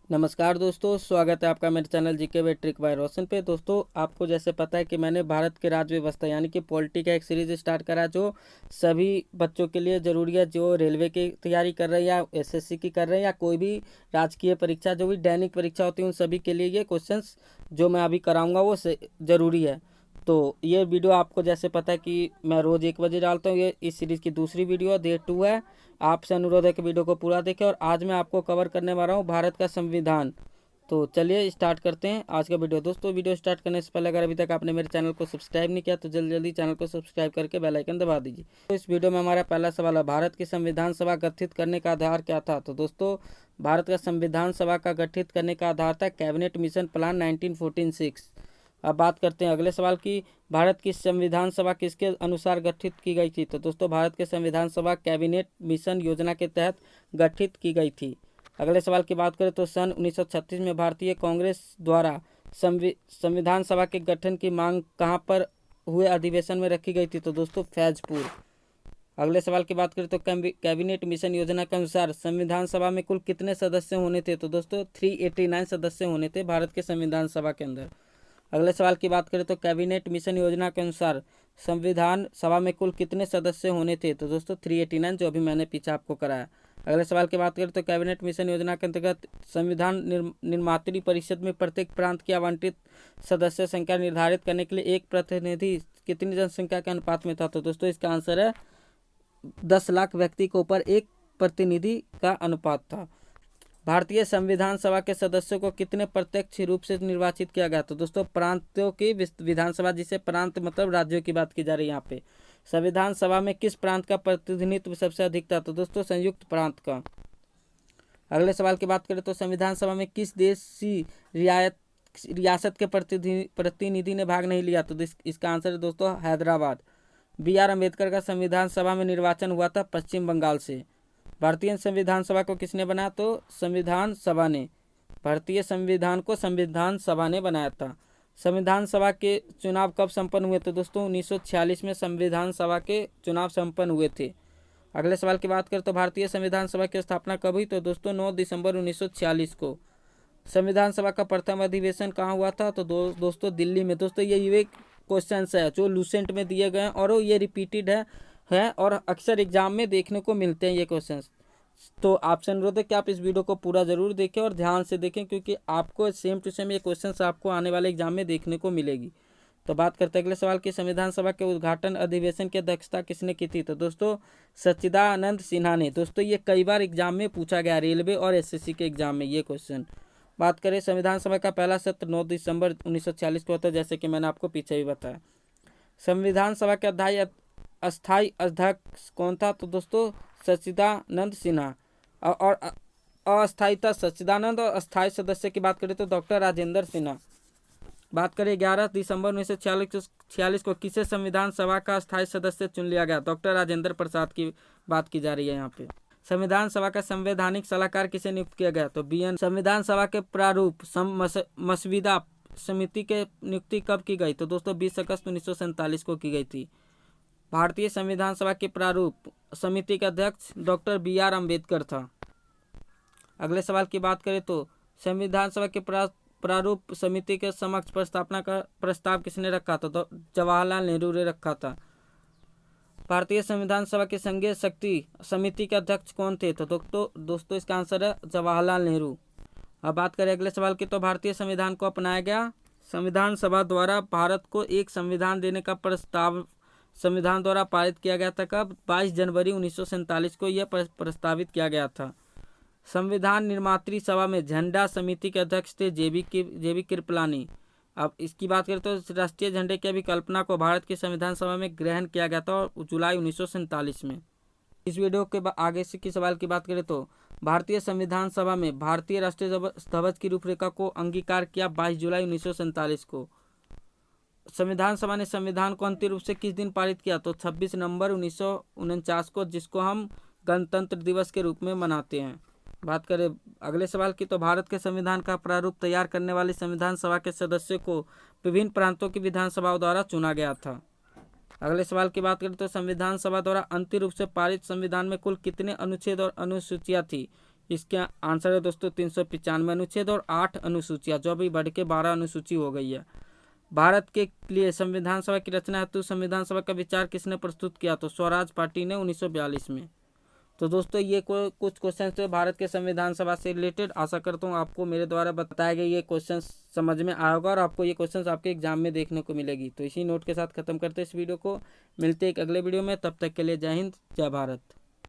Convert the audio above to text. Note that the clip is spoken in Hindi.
नमस्कार दोस्तों, स्वागत है आपका मेरे channel GK way trick by Roshan पे। दोस्तों, आपको जैसे पता है कि मैंने भारत के राज्य व्यवस्था यानी कि पॉलिटी का एक सीरीज स्टार्ट करा जो सभी बच्चों के लिए ज़रूरी है, जो रेलवे की तैयारी कर रहे हैं या एसएससी की कर रहे हैं या कोई भी राजकीय परीक्षा जो भी दैनिक परीक्षा होती है उन सभी के लिए ये क्वेश्चंस जो मैं अभी कराऊँगा वो ज़रूरी है। तो ये वीडियो आपको जैसे पता है कि मैं रोज़ 1 बजे डालता हूँ। ये इस सीरीज़ की दूसरी वीडियो डे 2 है। आपसे अनुरोध है कि वीडियो को पूरा देखें। और आज मैं आपको कवर करने वाला हूँ भारत का संविधान। तो चलिए स्टार्ट करते हैं आज का वीडियो। दोस्तों, वीडियो स्टार्ट करने से पहले अगर अभी तक आपने मेरे चैनल को सब्सक्राइब नहीं किया तो जल्दी जल्दी चैनल को सब्सक्राइब करके बेल आइकन दबा दीजिए। तो इस वीडियो में हमारा पहला सवाल है, भारत की संविधान सभा गठित करने का आधार क्या था। तो दोस्तों, भारत का संविधान सभा का गठित करने का आधार था कैबिनेट मिशन प्लान 1946। अब बात करते हैं अगले सवाल की, भारत की संविधान सभा किसके अनुसार गठित की गई थी। तो दोस्तों, भारत के संविधान सभा कैबिनेट मिशन योजना के तहत गठित की गई थी। अगले सवाल की बात करें तो सन 1936 में भारतीय कांग्रेस द्वारा संविधान सभा के गठन की मांग कहां पर हुए अधिवेशन में रखी गई थी। तो दोस्तों, फैजपुर। अगले सवाल की बात करें तो कैबिनेट मिशन योजना के अनुसार संविधान सभा में कुल कितने सदस्य होने थे। तो दोस्तों, 389 सदस्य होने थे भारत के संविधान सभा के अंदर। अगले सवाल की बात करें तो कैबिनेट मिशन योजना के अनुसार संविधान सभा में कुल कितने सदस्य होने थे। तो दोस्तों, 389, जो अभी मैंने पीछे आपको कराया। अगले सवाल की बात करें तो कैबिनेट मिशन योजना के अंतर्गत संविधान निर्मात्री परिषद में प्रत्येक प्रांत की आवंटित सदस्य संख्या निर्धारित करने के लिए एक प्रतिनिधि कितनी जनसंख्या के अनुपात में था। तो दोस्तों, इसका आंसर है 10 लाख व्यक्ति के ऊपर एक प्रतिनिधि का अनुपात था। भारतीय संविधान सभा के सदस्यों को कितने प्रत्यक्ष रूप से निर्वाचित किया गया। तो दोस्तों, प्रांतों की विधानसभा, जिसे प्रांत मतलब राज्यों की बात की जा रही है यहाँ पे, संविधान सभा में किस प्रांत का प्रतिनिधित्व सबसे अधिक था। तो दोस्तों, संयुक्त प्रांत का। अगले सवाल की बात करें तो संविधान सभा में किस देशी रियासत के प्रतिनिधि ने भाग नहीं लिया। तो इसका आंसर है दोस्तों हैदराबाद। BR अम्बेडकर का संविधान सभा में निर्वाचन हुआ था पश्चिम बंगाल से। भारतीय संविधान सभा को किसने बनाया। तो संविधान सभा ने। भारतीय संविधान को संविधान सभा ने बनाया था। संविधान सभा के चुनाव कब संपन्न हुए। तो दोस्तों, 1946 में संविधान सभा के चुनाव संपन्न हुए थे। अगले सवाल की बात करें तो भारतीय संविधान सभा की स्थापना कब हुई। तो दोस्तों, 9 दिसंबर 1946 को। संविधान सभा का प्रथम अधिवेशन कहाँ हुआ था। तो दोस्तों, दिल्ली में। दोस्तों, ये क्वेश्चन है जो लूसेंट में दिए गए हैं और ये रिपीटेड है और अक्सर एग्जाम में देखने को मिलते हैं ये क्वेश्चन। तो आपसे अनुरोध है कि आप इस वीडियो को पूरा जरूर देखें और ध्यान से देखें, क्योंकि आपको सेम टू सेम ये क्वेश्चन आपको आने वाले एग्जाम में देखने को मिलेगी। तो बात करते हैं अगले सवाल की, संविधान सभा के उद्घाटन अधिवेशन की अध्यक्षता किसने की थी। तो दोस्तों, सच्चिदानंद सिन्हा ने। दोस्तों, ये कई बार एग्जाम में पूछा गया, रेलवे और एसएससी के एग्जाम में ये क्वेश्चन। बात करें संविधान सभा का पहला सत्र 9 दिसंबर 1946 को होता है, जैसे कि मैंने आपको पीछे भी बताया। संविधान सभा के अस्थायी अध्यक्ष कौन था। तो दोस्तों, सच्चिदानंद सिन्हा। और अस्थायी था सच्चिदानंद, और अस्थायी सदस्य की बात करें तो डॉक्टर राजेंद्र सिन्हा। बात करें 11 दिसंबर 1946 को किसे संविधान सभा का अस्थायी सदस्य चुन लिया गया। डॉक्टर राजेंद्र प्रसाद की बात की जा रही है यहाँ पे। संविधान सभा का संवैधानिक सलाहकार किसे नियुक्त किया गया। तो BN। संविधान सभा के प्रारूप मसविदा समिति के नियुक्ति कब की गई। तो दोस्तों, 20 अगस्त 1947 को की गई थी। भारतीय संविधान सभा के प्रारूप समिति के अध्यक्ष डॉक्टर BR अम्बेडकर था। अगले सवाल की बात करें तो संविधान सभा के प्रारूप समिति के समक्ष प्रस्तावना का प्रस्ताव किसने रखा था। तो जवाहरलाल नेहरू ने रखा था। भारतीय संविधान सभा की संघीय शक्ति समिति के अध्यक्ष कौन थे। तो दोस्तों, इसका आंसर है जवाहरलाल नेहरू। अब बात करें अगले सवाल की, तो भारतीय संविधान को अपनाया गया। संविधान सभा द्वारा भारत को एक संविधान देने का प्रस्ताव संविधान द्वारा पारित किया गया था कब। 22 जनवरी 1947 को यह प्रस्तावित किया गया था। संविधान निर्मात्री सभा में झंडा समिति के अध्यक्ष थे JB कृपलानी। अब इसकी बात करें तो राष्ट्रीय झंडे की अभिकल्पना को भारत की संविधान सभा में ग्रहण किया गया था और जुलाई 1947 में। इस वीडियो के आगे से की सवाल की बात करें तो भारतीय संविधान सभा में भारतीय राष्ट्रीय ध्वज की रूपरेखा को अंगीकार किया 22 जुलाई 1947 को। संविधान सभा ने संविधान को अंतिम रूप से किस दिन पारित किया। तो 26 नवंबर 1949 को, जिसको हम गणतंत्र दिवस के रूप में मनाते हैं। बात करें अगले सवाल की, तो भारत के संविधान का प्रारूप तैयार करने वाली संविधान सभा के सदस्यों को विभिन्न प्रांतों की विधानसभाओं द्वारा चुना गया था। अगले सवाल की बात करें तो संविधान सभा द्वारा अंतिम रूप से पारित संविधान में कुल कितने अनुच्छेद और अनुसूचियां थी। इसके आंसर है दोस्तों 395 अनुच्छेद और 8 अनुसूचियाँ, जो अभी बढ़ के 12 अनुसूची हो गई है। भारत के लिए संविधान सभा की रचना हेतु संविधान सभा का विचार किसने प्रस्तुत किया? तो स्वराज पार्टी ने 1942 में। तो दोस्तों ये कुछ क्वेश्चन थे भारत के संविधान सभा से रिलेटेड। आशा करता हूँ आपको मेरे द्वारा बताए गए ये क्वेश्चन समझ में आया होगा और आपको ये क्वेश्चन आपके एग्जाम में देखने को मिलेगी। तो इसी नोट के साथ खत्म करते इस वीडियो को, मिलते एक अगले वीडियो में, तब तक के लिए जय हिंद जय भारत।